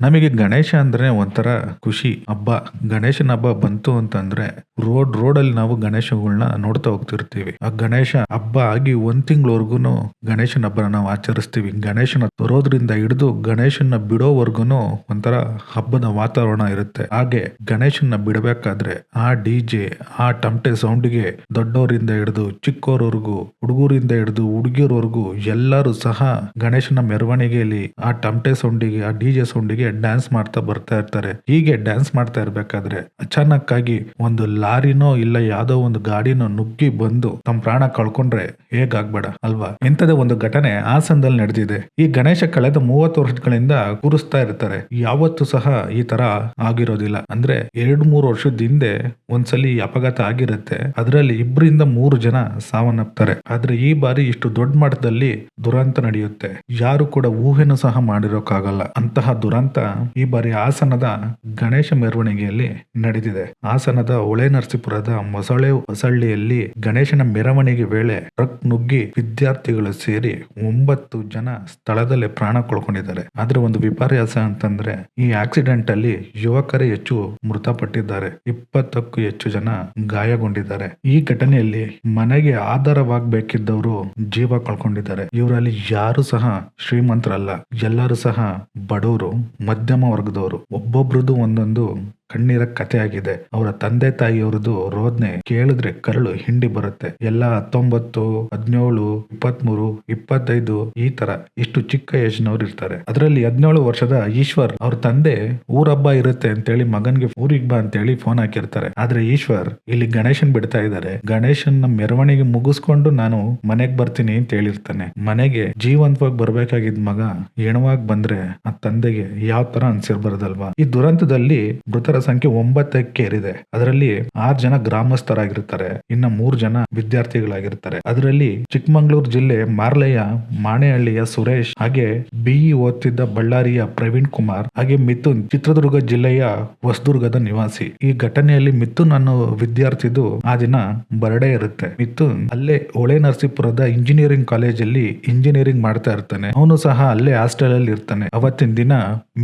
ನಮಗೆ ಗಣೇಶ ಅಂದ್ರೆ ಒಂಥರ ಖುಷಿ ಹಬ್ಬ. ಗಣೇಶನ ಹಬ್ಬ ಬಂತು ಅಂತಂದ್ರೆ ರೋಡಲ್ಲಿ ನಾವು ಗಣೇಶಗಳನ್ನ ನೋಡ್ತಾ ಹೋಗ್ತಿರ್ತೀವಿ. ಆ ಗಣೇಶ ಹಬ್ಬ ಆಗಿ ಒಂದ್ ತಿಂಗಳವರೆಗೂ ಗಣೇಶನ ಹಬ್ಬನ ನಾವು ಆಚರಿಸ್ತೀವಿ. ಗಣೇಶನ ತರೋದ್ರಿಂದ ಹಿಡಿದು ಗಣೇಶನ ಬಿಡೋವರೆಗೂ ಒಂಥರ ಹಬ್ಬದ ವಾತಾವರಣ ಇರುತ್ತೆ. ಹಾಗೆ ಗಣೇಶನ ಬಿಡಬೇಕಾದ್ರೆ ಆ ಡಿಜೆ, ಆ ಟಮಟೆ ಸೌಂಡ್ಗೆ ದೊಡ್ಡವರಿಂದ ಹಿಡಿದು ಚಿಕ್ಕವರವರೆಗೂ, ಹುಡುಗರಿಂದ ಹಿಡಿದು ಹುಡುಗಿಯರವರೆಗೂ ಎಲ್ಲರೂ ಸಹ ಗಣೇಶನ ಮೆರವಣಿಗೆಯಲ್ಲಿ ಆ ಟಮಟೆ ಸೌಂಡಿಗೆ, ಆ ಡಿಜೆ ಸೌಂಡಿಗೆ ಡ್ಯಾನ್ಸ್ ಮಾಡ್ತಾ ಬರ್ತಾ ಇರ್ತಾರೆ. ಹೀಗೆ ಡ್ಯಾನ್ಸ್ ಮಾಡ್ತಾ ಇರ್ಬೇಕಾದ್ರೆ ಅಚಾನಕ್ ಆಗಿ ಒಂದು ಲಾರಿನೋ ಇಲ್ಲ ಯಾವ್ದೋ ಒಂದು ಗಾಡಿನೋ ನುಗ್ಗಿ ಬಂದು ತಮ್ಮ ಪ್ರಾಣ ಕಳ್ಕೊಂಡ್ರೆ ಹೇಗಾಗ್ಬೇಡ ಅಲ್ವಾ? ಇಂಥದೇ ಒಂದು ಘಟನೆ ಹಾಸನದಲ್ಲಿ ನಡೆದಿದೆ. ಈ ಗಣೇಶ ಕಳೆದ 30 ವರ್ಷಗಳಿಂದ ಕೂರಿಸ್ತಾ ಇರ್ತಾರೆ. ಯಾವತ್ತೂ ಸಹ ಈ ತರ ಆಗಿರೋದಿಲ್ಲ. ಅಂದ್ರೆ 2-3 ವರ್ಷದ ಹಿಂದೆ ಒಂದ್ಸಲಿ ಅಪಘಾತ ಆಗಿರುತ್ತೆ. ಅದರಲ್ಲಿ 2-3 ಜನ ಸಾವನ್ನಪ್ತಾರೆ. ಆದ್ರೆ ಈ ಬಾರಿ ಇಷ್ಟು ದೊಡ್ಡ ಮಟ್ಟದಲ್ಲಿ ದುರಂತ ನಡೆಯುತ್ತೆ. ಯಾರು ಕೂಡ ಊಹೆನೂ ಸಹ ಮಾಡಿರೋಕ್ಕಾಗಲ್ಲ. ಅಂತಹ ದುರಂತ ಈ ಬಾರಿ ಹಾಸನದ ಗಣೇಶ ಮೆರವಣಿಗೆಯಲ್ಲಿ ನಡೆದಿದೆ. ಹಾಸನದ ಹೊಳೆನರಸೀಪುರದ ಹೊಸಳ್ಳಿಯಲ್ಲಿ ಗಣೇಶನ ಮೆರವಣಿಗೆ ವೇಳೆ ಟ್ರಕ್ ನುಗ್ಗಿ ವಿದ್ಯಾರ್ಥಿಗಳು ಸೇರಿ 9 ಜನ ಸ್ಥಳದಲ್ಲೇ ಪ್ರಾಣ ಕಳ್ಕೊಂಡಿದ್ದಾರೆ. ಆದ್ರೆ ಒಂದು ವಿಪರ್ಯಾಸ ಅಂತಂದ್ರೆ ಈ ಆಕ್ಸಿಡೆಂಟ್ ಅಲ್ಲಿ ಯುವಕರೇ ಹೆಚ್ಚು ಮೃತಪಟ್ಟಿದ್ದಾರೆ. 20ಕ್ಕೂ ಹೆಚ್ಚು ಜನ ಗಾಯಗೊಂಡಿದ್ದಾರೆ. ಈ ಘಟನೆಯಲ್ಲಿ ಮನೆಗೆ ಆಧಾರವಾಗಬೇಕಿದ್ದವರು ಜೀವ ಕಳ್ಕೊಂಡಿದ್ದಾರೆ. ಇವರಲ್ಲಿ ಯಾರು ಸಹ ಶ್ರೀಮಂತರಲ್ಲ, ಎಲ್ಲರೂ ಸಹ ಬಡವರು, ಮಧ್ಯಮ ವರ್ಗದವರು. ಒಬ್ಬೊಬ್ರದ್ದು ಒಂದೊಂದು ಕಣ್ಣೀರ ಕಥೆ ಆಗಿದೆ. ಅವರ ತಂದೆ ತಾಯಿಯವರದು ರೋದನೆ ಕೇಳಿದ್ರೆ ಕರಳು ಹಿಂಡಿ ಬರುತ್ತೆ. ಎಲ್ಲ 19, 17, 23, 25 ಈ ತರ ಇಷ್ಟು ಚಿಕ್ಕ ಏಜ್ನವ್ರು ಇರ್ತಾರೆ. ಅದರಲ್ಲಿ 17 ವರ್ಷದ ಈಶ್ವರ್ ಅವ್ರ ತಂದೆ ಊರ ಹಬ್ಬ ಇರುತ್ತೆ ಅಂತೇಳಿ ಮಗನ್ಗೆ ಊರಿಗೆ ಬಾ ಅಂತೇಳಿ ಫೋನ್ ಹಾಕಿರ್ತಾರೆ. ಆದ್ರೆ ಈಶ್ವರ್ ಇಲ್ಲಿ ಗಣೇಶನ್ ಬಿಡ್ತಾ ಇದ್ದಾರೆ, ಗಣೇಶನ್ ಮೆರವಣಿಗೆ ಮುಗಿಸ್ಕೊಂಡು ನಾನು ಮನೆಗ್ ಬರ್ತೀನಿ ಅಂತ ಹೇಳಿರ್ತಾನೆ. ಮನೆಗೆ ಜೀವಂತವಾಗಿ ಬರ್ಬೇಕಾಗಿದ್ ಮಗ ಹೆಣವಾಗಿ ಬಂದ್ರೆ ಆ ತಂದೆಗೆ ಯಾವ ತರ ಅನ್ಸಿರ್ಬಾರ್ದಲ್ವಾ? ಈ ದುರಂತದಲ್ಲಿ ಮೃತರ ಸಂಖ್ಯೆ 9ಕ್ಕೆ ಏರಿದೆ. ಅದರಲ್ಲಿ 6 ಜನ ಗ್ರಾಮಸ್ಥರಾಗಿರ್ತಾರೆ, ಇನ್ನ 3 ಜನ ವಿದ್ಯಾರ್ಥಿಗಳಾಗಿರ್ತಾರೆ. ಅದರಲ್ಲಿ ಚಿಕ್ಕಮಗಳೂರು ಜಿಲ್ಲೆ ಮಾರ್ಲೆಯ ಮಾಣೆಹಳ್ಳಿಯ ಸುರೇಶ್, ಹಾಗೆ ಬಿಇ ಓದ್ತಿದ್ದ ಬಳ್ಳಾರಿಯ ಪ್ರವೀಣ್ ಕುಮಾರ್, ಹಾಗೆ ಮಿಥುನ್ ಚಿತ್ರದುರ್ಗ ಜಿಲ್ಲೆಯ ಹೊಸದುರ್ಗದ ನಿವಾಸಿ. ಈ ಘಟನೆಯಲ್ಲಿ ಮಿಥುನ್ ಅನ್ನೋ ವಿದ್ಯಾರ್ಥಿದು ಆ ದಿನ ಬರ್ಡೇ ಇರುತ್ತೆ. ಮಿಥುನ್ ಅಲ್ಲೇ ಹೊಳೆನರಸೀಪುರದ ಇಂಜಿನಿಯರಿಂಗ್ ಕಾಲೇಜಲ್ಲಿ ಇಂಜಿನಿಯರಿಂಗ್ ಮಾಡ್ತಾ ಇರ್ತಾನೆ. ಅವನು ಸಹ ಅಲ್ಲೇ ಹಾಸ್ಟೆಲ್ ಅಲ್ಲಿ ಇರ್ತಾನೆ. ಅವತ್ತಿನ ದಿನ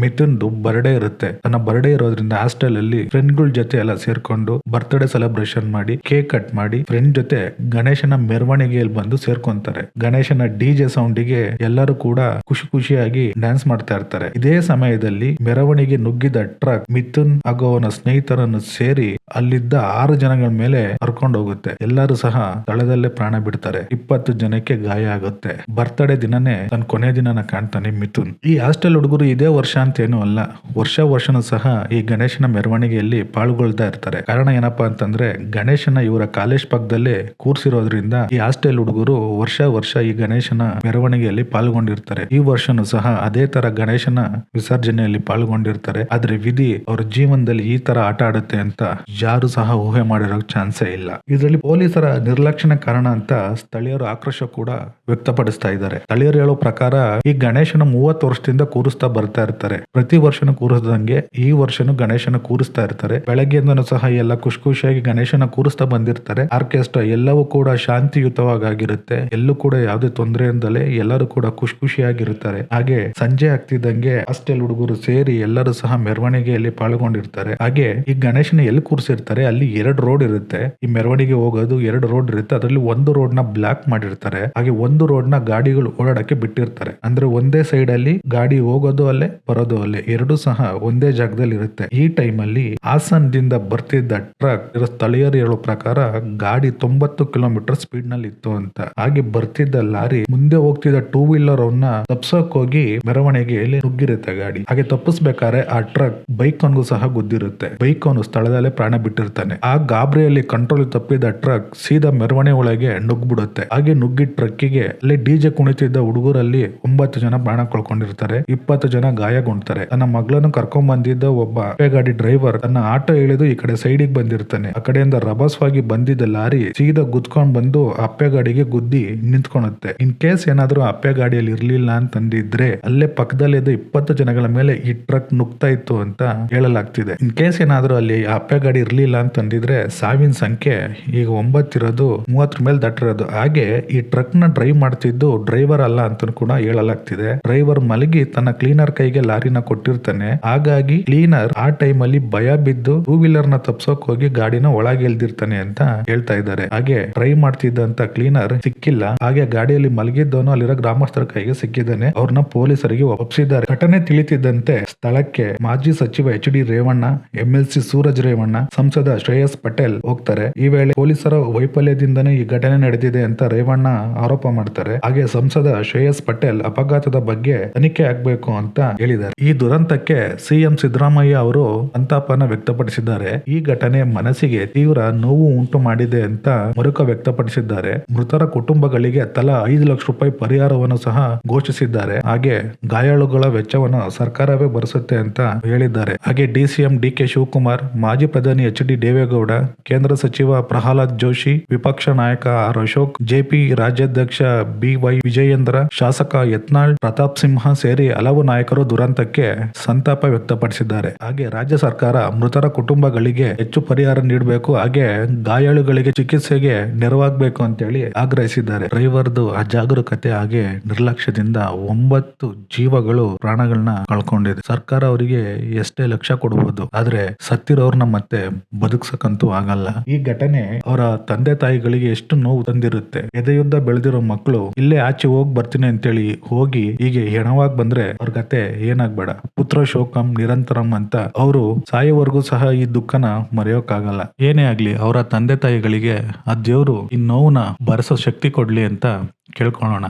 ಮಿಥುನ್ ಬರ್ಡೇ ಇರುತ್ತೆ. ತನ್ನ ಬರ್ಡೇ ಇರೋದ್ರಿಂದ ಹಾಸ್ಟೆಲ್ ಅಲ್ಲಿ ಫ್ರೆಂಡ್ ಗಳ ಜೊತೆ ಎಲ್ಲ ಸೇರ್ಕೊಂಡು ಬರ್ತ್ಡೇ ಸೆಲೆಬ್ರೇಷನ್ ಮಾಡಿ ಕೇಕ್ ಕಟ್ ಮಾಡಿ ಫ್ರೆಂಡ್ ಜೊತೆ ಗಣೇಶನ ಮೆರವಣಿಗೆಯಲ್ಲಿ ಬಂದು ಸೇರ್ಕೊಂತಾರೆ. ಗಣೇಶನ ಡಿಜೆ ಸೌಂಡಿಗೆ ಎಲ್ಲರೂ ಕೂಡ ಖುಷಿಯಾಗಿ ಡ್ಯಾನ್ಸ್ ಮಾಡ್ತಾ ಇರ್ತಾರೆ. ಇದೇ ಸಮಯದಲ್ಲಿ ಮೆರವಣಿಗೆ ನುಗ್ಗಿದ ಟ್ರಕ್ ಮಿಥುನ್ ಹಾಗೂ ಅವನ ಸ್ನೇಹಿತರನ್ನು ಸೇರಿ ಅಲ್ಲಿದ್ದ 6 ಜನಗಳ ಮೇಲೆ ಹರ್ಕೊಂಡು ಹೋಗುತ್ತೆ. ಎಲ್ಲರೂ ಸಹ ಸ್ಥಳದಲ್ಲೇ ಪ್ರಾಣ ಬಿಡ್ತಾರೆ. 20 ಜನಕ್ಕೆ ಗಾಯ ಆಗುತ್ತೆ. ಬರ್ತ್ಡೇ ದಿನನೇ ತನ್ನ ಕೊನೆ ದಿನನ ಕಾಣ್ತಾನೆ ಮಿಥುನ್. ಈ ಹಾಸ್ಟೆಲ್ ಹುಡುಗರು ಇದೇ ವರ್ಷ ಅಂತ ಏನೂ ಅಲ್ಲ, ವರ್ಷನೂ ಸಹ ಈ ಗಣೇಶನ ಮೆರವಣಿಗೆಯಲ್ಲಿ ಪಾಲ್ಗೊಳ್ತಾ ಇರ್ತಾರೆ. ಕಾರಣ ಏನಪ್ಪಾ ಅಂತಂದ್ರೆ ಗಣೇಶನ ಇವರ ಕಾಲೇಜ್ ಪಕ್ಕದಲ್ಲೇ ಕೂರ್ಸಿರೋದ್ರಿಂದ ಈ ಹಾಸ್ಟೆಲ್ ಹುಡುಗರು ವರ್ಷ ಈ ಗಣೇಶನ ಮೆರವಣಿಗೆಯಲ್ಲಿ ಪಾಲ್ಗೊಂಡಿರ್ತಾರೆ. ಈ ವರ್ಷನೂ ಸಹ ಅದೇ ತರ ಗಣೇಶನ ವಿಸರ್ಜನೆಯಲ್ಲಿ ಪಾಲ್ಗೊಂಡಿರ್ತಾರೆ. ಆದ್ರೆ ವಿಧಿ ಅವ್ರ ಜೀವನದಲ್ಲಿ ಈ ತರ ಆಟ ಆಡುತ್ತೆ ಅಂತ ಯಾರು ಸಹ ಊಹೆ ಮಾಡಿರೋ ಚಾನ್ಸೇ ಇಲ್ಲ. ಇದರಲ್ಲಿ ಪೊಲೀಸರ ನಿರ್ಲಕ್ಷ್ಯನ ಕಾರಣ ಅಂತ ಸ್ಥಳೀಯರು ಆಕ್ರೋಶ ಕೂಡ ವ್ಯಕ್ತಪಡಿಸ್ತಾ ಇದ್ದಾರೆ. ಸ್ಥಳೀಯರು ಹೇಳೋ ಪ್ರಕಾರ ಈ ಗಣೇಶನ 30 ವರ್ಷದಿಂದ ಕೂರಿಸ್ತಾ ಬರ್ತಾ ಇರ್ತಾರೆ. ಪ್ರತಿ ವರ್ಷನೂ ಕೂರಿಸ್ದಂಗೆ ಈ ವರ್ಷನೂ ಗಣೇಶನ ಕೂರಿಸ್ತಾ ಇರ್ತಾರೆ. ಬೆಳಗ್ಗೆಯಿಂದನೂ ಸಹ ಎಲ್ಲ ಖುಷಿಯಾಗಿ ಗಣೇಶನ ಕೂರಿಸ್ತಾ ಬಂದಿರ್ತಾರೆ. ಆರ್ಕೆಸ್ಟ್ರಾ ಎಲ್ಲವೂ ಕೂಡ ಶಾಂತಿಯುತವಾಗಿರುತ್ತೆ. ಎಲ್ಲೂ ಕೂಡ ಯಾವುದೇ ತೊಂದರೆ ಇಲ್ಲದೆ ಎಲ್ಲರೂ ಕೂಡ ಖುಷಿಯಾಗಿರ್ತಾರೆ. ಹಾಗೆ ಸಂಜೆ ಆಗ್ತಿದ್ದಂಗೆ ಹಾಸ್ಟೆಲ್ ಹುಡುಗರು ಸೇರಿ ಎಲ್ಲರೂ ಸಹ ಮೆರವಣಿಗೆಯಲ್ಲಿ ಪಾಲ್ಗೊಂಡಿರ್ತಾರೆ. ಹಾಗೆ ಈ ಗಣೇಶನ ಎಲ್ಲಿ ಕೂರಿಸಿರ್ತಾರೆ ಅಲ್ಲಿ 2 ರೋಡ್ ಇರುತ್ತೆ. ಈ ಮೆರವಣಿಗೆ ಹೋಗೋದು 2 ರೋಡ್ ಇರುತ್ತೆ. ಅದರಲ್ಲಿ ಒಂದು ರೋಡ್ ನ ಬ್ಲಾಕ್ ಮಾಡಿರ್ತಾರೆ. ಹಾಗೆ ಒಂದು ರೋಡ್ ನ ಗಾಡಿಗಳು ಓಡಾಡಕ್ಕೆ ಬಿಟ್ಟಿರ್ತಾರೆ. ಅಂದ್ರೆ ಒಂದೇ ಸೈಡ್ ಅಲ್ಲಿ ಗಾಡಿ ಹೋಗೋದು ಅಲ್ಲೇ ಬರೋದು ಅಲ್ಲೇ, ಎರಡೂ ಸಹ ಒಂದೇ ಜಾಗದಲ್ಲಿ ಇರುತ್ತೆ. ಈ ಟೈಮ್ ಅಲ್ಲಿ ಹಾಸನದಿಂದ ಬರ್ತಿದ್ದ ಟ್ರಕ್ ಸ್ಥಳೀಯರು ಹೇಳೋ ಪ್ರಕಾರ ಗಾಡಿ 90 ಕಿಲೋಮೀಟರ್ ಸ್ಪೀಡ್ ನಲ್ಲಿ ಇತ್ತು ಅಂತ. ಹಾಗೆ ಬರ್ತಿದ್ದ ಲಾರಿ ಮುಂದೆ ಹೋಗ್ತಿದ್ದ 2 ವೀಲರ್ ಅವನ್ನ ತಪ್ಸಕ್ ಹೋಗಿ ಮೆರವಣಿಗೆಯಲ್ಲಿ ನುಗ್ಗಿರುತ್ತೆ ಗಾಡಿ. ಹಾಗೆ ತಪ್ಪಿಸ್ಬೇಕಾದ್ರೆ ಆ ಟ್ರಕ್ ಬೈಕ್ ಅವನಿಗೂ ಸಹ ಗುದ್ದಿರುತ್ತೆ. ಬೈಕ್ ಅವನು ಸ್ಥಳದಲ್ಲೇ ಪ್ರಾಣ ಬಿಟ್ಟಿರ್ತಾನೆ. ಆ ಗಾಬರಿಯಲ್ಲಿ ಕಂಟ್ರೋಲ್ ತಪ್ಪಿದ ಟ್ರಕ್ ಸೀದಾ ಮೆರವಣಿಗೆ ಒಳಗೆ ನುಗ್ಬಿಡುತ್ತೆ. ಹಾಗೆ ನುಗ್ಗಿದ ಟ್ರಕ್ಕಿಗೆ ಅಲ್ಲಿ ಡಿಜೆ ಕುಣಿತಿದ್ದ ಹುಡುಗರಲ್ಲಿ 9 ಜನ ಪ್ರಾಣ ಕಳ್ಕೊಂಡಿರ್ತಾರೆ. 20 ಜನ ಗಾಯಗೊಂಡ್ತಾರೆ. ತನ್ನ ಮಗಳನ್ನು ಕರ್ಕೊಂಡ್ ಬಂದಿದ್ದ ಒಬ್ಬ ಗಾಡಿ ಡ್ರೈವರ್ ತನ್ನ ಆಟೋ ಇಳಿದು ಈ ಕಡೆ ಸೈಡಿಗೆ ಬಂದಿರ್ತಾನೆ. ಆ ಕಡೆಯಿಂದ ರಭಸವಾಗಿ ಬಂದಿದ್ದ ಲಾರಿ ಸೀದಾ ಗುದ್ಕೊಂಡ್ ಬಂದು ಅಪ್ಪೆ ಗಾಡಿಗೆ ಗುದ್ದಿ ನಿಂತ್ಕೊಳುತ್ತೆ. ಇನ್ ಕೇಸ್ ಏನಾದ್ರೂ ಅಪ್ಪೆ ಗಾಡಿಯಲ್ಲಿ ಇರ್ಲಿಲ್ಲ ಅಂತಂದಿದ್ರೆ ಅಲ್ಲೇ ಪಕ್ಕದಲ್ಲಿದ್ದ 20 ಜನಗಳ ಮೇಲೆ ಈ ಟ್ರಕ್ ನುಗ್ತಾ ಇತ್ತು ಅಂತ ಹೇಳಲಾಗ್ತಿದೆ. ಇನ್ ಕೇಸ್ ಏನಾದ್ರೂ ಅಲ್ಲಿ ಅಪ್ಪೆ ಗಾಡಿ ಇರ್ಲಿಲ್ಲ ಅಂತಂದಿದ್ರೆ ಸಾವಿನ ಸಂಖ್ಯೆ ಈಗ 9 ಇರೋದು 30 ಮೇಲೆ ದಾಟಿರೋದು. ಹಾಗೆ ಈ ಟ್ರಕ್ ನ ಡ್ರೈವ್ ಮಾಡ್ತಿದ್ದು ಡ್ರೈವರ್ ಅಲ್ಲ ಅಂತ ಕೂಡ ಹೇಳಲಾಗ್ತಿದೆ. ಡ್ರೈವರ್ ಮಲಗಿ ತನ್ನ ಕ್ಲೀನರ್ ಕೈಗೆ ಲಾರಿನ ಕೊಟ್ಟಿರ್ತಾನೆ. ಹಾಗಾಗಿ ಕ್ಲೀನರ್ ಆ ಟೈಮ್ ಅಲ್ಲಿ ಭಯ ಬಿದ್ದು ಟೂ ವೀಲರ್ ನ ತಪ್ಸೋಕ್ ಹೋಗಿ ಗಾಡಿನ ಒಳಗೆ ಎಳ್ದಿರ್ತಾನೆ ಅಂತ ಹೇಳ್ತಾ ಇದ್ದಾರೆ. ಹಾಗೆ ಡ್ರೈವ್ ಮಾಡ್ತಿದ್ದಂತ ಕ್ಲೀನರ್ ಸಿಕ್ಕಿಲ್ಲ. ಹಾಗೆ ಗಾಡಿಯಲ್ಲಿ ಮಲಗಿದ್ದವನು ಅಲ್ಲಿರೋ ಗ್ರಾಮಸ್ಥರ ಕೈಗೆ ಸಿಕ್ಕಿದ್ದಾನೆ. ಅವ್ರನ್ನ ಪೊಲೀಸರಿಗೆ ಒಪ್ಪಿಸಿದ್ದಾರೆ. ಘಟನೆ ತಿಳಿತಿದ್ದಂತೆ ಸ್ಥಳಕ್ಕೆ ಮಾಜಿ ಸಚಿವ ಎಚ್.ಡಿ. ರೇವಣ್ಣ, MLC ಸೂರಜ್ ರೇವಣ್ಣ, ಸಂಸದ ಶ್ರೇಯಸ್ ಪಟೇಲ್ ಹೋಗ್ತಾರೆ. ಈ ವೇಳೆ ಪೊಲೀಸರ ವೈಫಲ್ಯದಿಂದನೇ ಈ ಘಟನೆ ನಡೆದಿದೆ ಅಂತ ರೇವಣ್ಣ ಆರೋಪ ಮಾಡ್ತಾರೆ. ಹಾಗೆ ಸಂಸದ ಶ್ರೇಯಸ್ ಪಟೇಲ್ ಅಪಘಾತದ ಬಗ್ಗೆ ತನಿಖೆ ಆಗ್ಬೇಕು ಅಂತ ಹೇಳಿದ್ದಾರೆ. ಈ ದುರಂತಕ್ಕೆ ಸಿಎಂ ಸಿದ್ದರಾಮಯ್ಯ ಅವರು ಸಂತಾಪನ ವ್ಯಕ್ತಪಡಿಸಿದ್ದಾರೆ. ಈ ಘಟನೆ ಮನಸ್ಸಿಗೆ ತೀವ್ರ ನೋವು ಉಂಟು ಮಾಡಿದೆ ಅಂತ ಮರುಕ ವ್ಯಕ್ತಪಡಿಸಿದ್ದಾರೆ. ಮೃತರ ಕುಟುಂಬಗಳಿಗೆ ತಲಾ 5 ಲಕ್ಷ ರೂಪಾಯಿ ಪರಿಹಾರವನ್ನು ಸಹ ಘೋಷಿಸಿದ್ದಾರೆ. ಹಾಗೆ ಗಾಯಾಳುಗಳ ವೆಚ್ಚವನ್ನು ಸರ್ಕಾರವೇ ಭರಿಸುತ್ತೆ ಅಂತ ಹೇಳಿದ್ದಾರೆ. ಹಾಗೆ DCM DK ಶಿವಕುಮಾರ್, ಮಾಜಿ ಪ್ರಧಾನಿ HD ದೇವೇಗೌಡ, ಕೇಂದ್ರ ಸಚಿವ ಪ್ರಹ್ಲಾದ್ ಜೋಶಿ, ವಿಪಕ್ಷ ನಾಯಕ R ಅಶೋಕ್, JP ರಾಜ್ಯಾಧ್ಯಕ್ಷ BY ವಿಜಯೇಂದ್ರ, ಶಾಸಕ ಯತ್ನಾಳ್ ಪ್ರತಾಪ್ ಸಿಂಹ ಸೇರಿ ಹಲವು ನಾಯಕರು ದುರಂತಕ್ಕೆ ಸಂತಾಪ ವ್ಯಕ್ತಪಡಿಸಿದ್ದಾರೆ. ಹಾಗೆ ರಾಜ್ಯ ಸರ್ಕಾರ ಮೃತರ ಕುಟುಂಬಗಳಿಗೆ ಹೆಚ್ಚು ಪರಿಹಾರ ನೀಡಬೇಕು, ಹಾಗೆ ಗಾಯಾಳುಗಳಿಗೆ ಚಿಕಿತ್ಸೆಗೆ ನೆರವಾಗಬೇಕು ಅಂತೇಳಿ ಆಗ್ರಹಿಸಿದ್ದಾರೆ. ಡ್ರೈವರ್ದು ಅಜಾಗರೂಕತೆ ಹಾಗೆ ನಿರ್ಲಕ್ಷ್ಯದಿಂದ 9 ಜೀವಗಳು ಪ್ರಾಣಗಳನ್ನ ಕಳ್ಕೊಂಡಿದೆ. ಸರ್ಕಾರ ಅವರಿಗೆ ಎಷ್ಟೇ ಲಕ್ಷ ಕೊಡಬಹುದು, ಆದ್ರೆ ಸತ್ತಿರೋರ್ನ ಮತ್ತೆ ಬದುಕ್ಸಕ್ಕಂತೂ ಆಗಲ್ಲ. ಈ ಘಟನೆ ಅವರ ತಂದೆ ತಾಯಿಗಳಿಗೆ ಎಷ್ಟು ನೋವು ತಂದಿರುತ್ತೆ. ಎದೆಯುದ್ದ ಬೆಳೆದಿರೋ ಮಕ್ಕಳು ಇಲ್ಲೇ ಆಚೆ ಹೋಗಿ ಬರ್ತೀನಿ ಅಂತೇಳಿ ಹೋಗಿ ಹೀಗೆ ಹೆಣವಾಗಿ ಬಂದ್ರೆ ಅವ್ರ ಕತೆ ಏನಾಗ್ಬೇಡ. ಪುತ್ರ ಶೋಕಂ ನಿರಂತರಂ ಅಂತ ಅವರು ಸಾಯೋವರೆಗೂ ಸಹ ಈ ದುಃಖನ ಮರೆಯೋಕ್ಕಾಗಲ್ಲ. ಏನೇ ಆಗ್ಲಿ ಅವರ ತಂದೆ ತಾಯಿಗಳಿಗೆ ಆ ದೇವ್ರು ಈ ನೋವನ್ನ ಭರಿಸೋ ಶಕ್ತಿ ಕೊಡ್ಲಿ ಅಂತ ಕೇಳ್ಕೊಳ್ಳೋಣ.